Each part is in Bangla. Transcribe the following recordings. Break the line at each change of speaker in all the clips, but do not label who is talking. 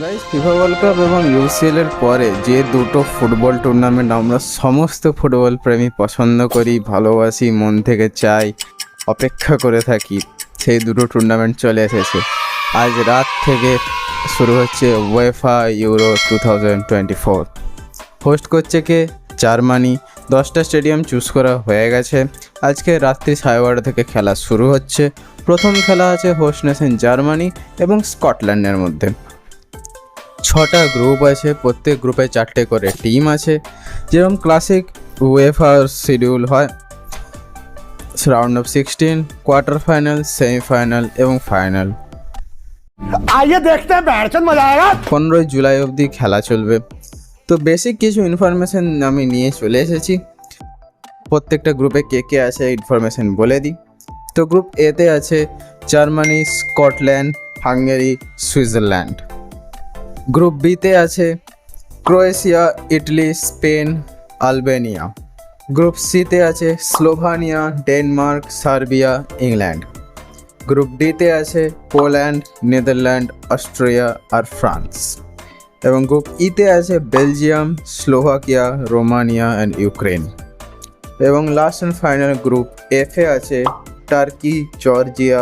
গাইস, ফিফা ওয়ার্ল্ড কাপ এবং ইউসিএল এর পরে যে দুটো ফুটবল টুর্নামেন্ট আমরা সমস্ত ফুটবল প্রেমী পছন্দ করি, ভালোবাসি, মন থেকে চাই, অপেক্ষা করে থাকি, সেই দুটো টুর্নামেন্ট চলে এসেছে। আজ রাত থেকে শুরু হচ্ছে উয়েফা ইউরো 2024। হোস্ট করছে কে? জার্মানি। 10টা স্টেডিয়াম চুজ করা হয়ে গেছে। আজকে রাত্রি 12:30 থেকে খেলা শুরু হচ্ছে। প্রথম খেলা আছে হোস্ট নেশন জার্মানি এবং স্কটল্যান্ডের মধ্যে। 6টা গ্রুপ আছে, প্রত্যেক গ্রুপে 4টে করে টিম আছে, যেরকম ক্লাসিক উয়েফার শিডিউল হয়। Round of 16, quarter final, semifinal এবং ফাইনাল।
आइए देखते हैं बैठचंद मजा आएगा।
15 জুলাই অবধি খেলা চলবে। তো বেসিক কিছু ইনফরমেশন আমি নিয়ে চলে এসেছি। প্রত্যেকটা গ্রুপে কে কে আছে ইনফরমেশন বলে দিই। তো গ্রুপ এতে আছে Germany, Scotland, Hungary, Switzerland. Group বিতে আছে Croatia, Italy, Spain, Albania. Group সিতে আছে Slovenia, Denmark, Serbia, England. Group ডিতে আছে পোল্যান্ড, নেদারল্যান্ড, অস্ট্রিয়া আর ফ্রান্স। এবং গ্রুপ ইতে আছে Belgium, Slovakia, Romania and Ukraine. এবং লাস্ট অ্যান্ড ফাইনাল গ্রুপ এফে আছে টার্কি, জর্জিয়া,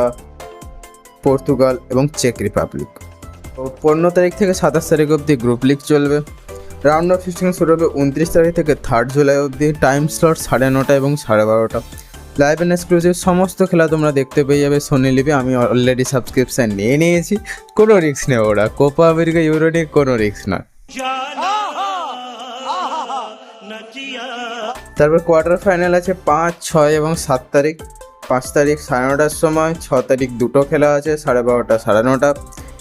পর্তুগাল এবং চেক রিপাবলিক। 15 তারিখ থেকে 27 তারিখ অবধি গ্রুপ লিগ চলবে। রাউন্ড অফ 16 শুরু হবে 29 তারিখ থেকে 3 জুলাই অবধি। টাইম স্লট 9:30 এবং 12:30। লাইভ অ্যান্ড এক্সক্লুসিভ সমস্ত খেলা তোমরা দেখতে পেয়ে যাবে সোনি লিভে। আমি অলরেডি সাবস্ক্রিপশান নিয়ে নিয়েছি, কোনো রিস্ক নেই। ওরা কোপা আমেরিকা ইউরো নিয়ে কোনো রিস্ক না। তারপর কোয়ার্টার ফাইনাল আছে 5, 6 এবং 7 তারিখ। 5 তারিখ 9:30টার সময়, 6 তারিখ দুটো খেলা আছে 12:30, 9:30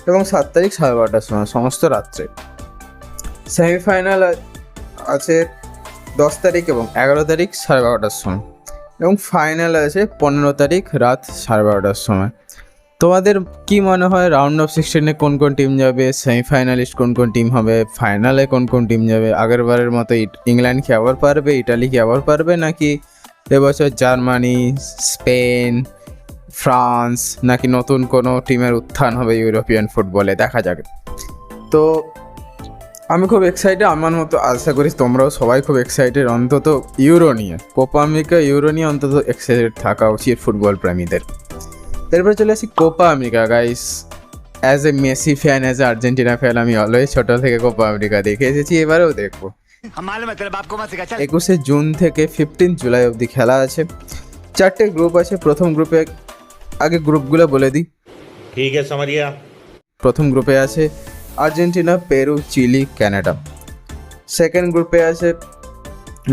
এবং 7 তারিখ 12:30টার সময়, সমস্ত রাত্রে। সেমিফাইনাল আছে 10 তারিখ এবং 11 তারিখ 12:30টার সময়। এবং ফাইনাল আছে 15 তারিখ রাত 12:30টার সময়। তোমাদের কি মনে হয় রাউন্ড অফ 16-এ কোন কোন টিম যাবে, সেমিফাইনালিস্ট কোন কোন টিম হবে, ফাইনালে কোন কোন টিম যাবে? আগেরবারের মতো ইংল্যান্ড কি আবার পারবে, ইটালি কি আবার পারবে, নাকি এবছর জার্মানি, স্পেন, ফ্রান্স, নাকি নতুন কোনো টিমের উত্থান হবে ইউরোপিয়ান ফুটবলে? দেখা যাবে। তো আমি খুব এক্সাইটেড, আমার মতো আশা করি তোমরাও সবাই খুব এক্সাইটেড। অন্তত ইউরো নিয়ে, কোপা আমেরিকা ইউরো নিয়ে অন্তত এক্সাইটেড থাকা উচিত ফুটবল প্রেমীদের। এরপরে চলে আসি Copa America. Guys, as a Messi fan, as a Argentina fan, আমি অলওয়েজ ছোটো থেকে কোপা আমেরিকা দেখে এসেছি, এবারেও দেখবো। 21 জুন থেকে 15 জুলাই অবধি খেলা আছে। 4টে গ্রুপ আছে। প্রথম গ্রুপে, আগে গ্রুপগুলো বলে দিই।
ঠিক আছে समझिए।
প্রথম গ্রুপে আছে Argentina, Peru, Chile, Canada. Second গ্রুপে আছে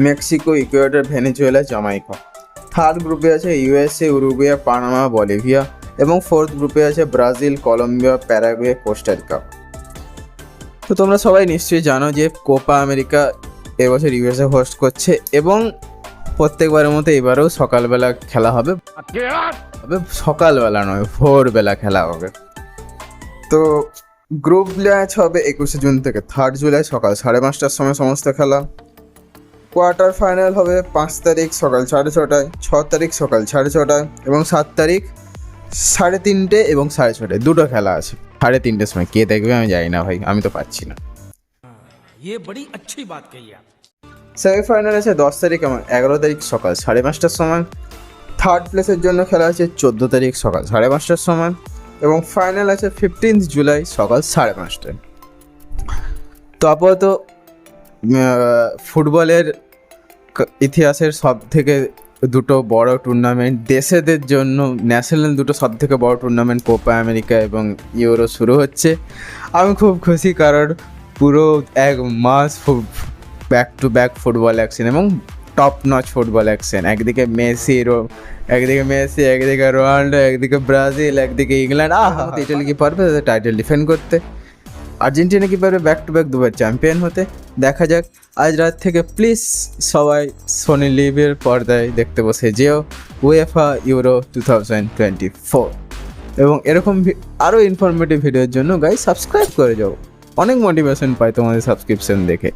Mexico, Ecuador, Venezuela, Jamaica. Third গ্রুপে আছে ইউএসএ, উরুগুয়ে, পানামা, বলিভিয়া। এবং ফোর্থ গ্রুপে আছে ব্রাজিল, কলম্বিয়া, প্যারাগুয়ে, কোস্টারিকা। তো তোমরা সবাই নিশ্চয়ই জানো যে কোপা আমেরিকা এবছর ইউএসএ হোস্ট করছে এবং প্রত্যেকবারের মতো এবারেও সকালবেলা খেলা হবে। সকালবেলা নয়, ভোরবেলা খেলা হবে। তো গ্রুপ ম্যাচ হবে 21 জুন থেকে 3 জুলাই সকাল 5:30টার সময় সমস্ত খেলা। কোয়ার্টার ফাইনাল হবে 5 তারিখ সকাল 6:30টায়, 6 তারিখ সকাল 6:30টায় এবং 7 তারিখ 3:30 এবং 6:30টায়। দুটো খেলা আছে। 3:30টার সময় কে দেখবে আমি জানি না ভাই, আমি তো পাচ্ছি না।
ये बड़ी अच्छी बात कही आप।
সেমিফাইনাল আছে 10 তারিখ এবং 11 তারিখ সকাল 5:30টার সময়। থার্ড প্লেসের জন্য খেলা আছে 14 তারিখ সকাল 5:30টার সময়। এবং ফাইনাল আছে 15 জুলাই সকাল 5:30টায়। তো আপাতত ফুটবলের ইতিহাসের সব থেকে দুটো বড় টুর্নামেন্ট, দেশেদের জন্য ন্যাশনাল দুটো সব থেকে বড় টুর্নামেন্ট কোপা আমেরিকা এবং ইউরো শুরু হচ্ছে। আমি খুব খুশি, কারণ পুরো এক মাস back to back football action এবং টপ নচ ফুটবল অ্যাকশন। একদিকে মেসি, একদিকে রোনাল্ডো, একদিকে ব্রাজিল, একদিকে ইংল্যান্ড। ইটালি কি পারবে টাইটেল ডিফেন্ড করতে? আর্জেন্টিনা কি পারবে ব্যাক টু ব্যাক দুবার চ্যাম্পিয়ন হতে? দেখা যাক। আজ রাত থেকে প্লিজ সবাই সোনি লিভের পর্দায় দেখতে বসে যেও উয়েফা ইউরো 2024। এবং এরকম আরও ইনফরমেটিভ ভিডিওর জন্য গাইস সাবস্ক্রাইব করে যাও। অনেক মোটিভেশন পাই তোমাদের সাবস্ক্রিপশন দেখে।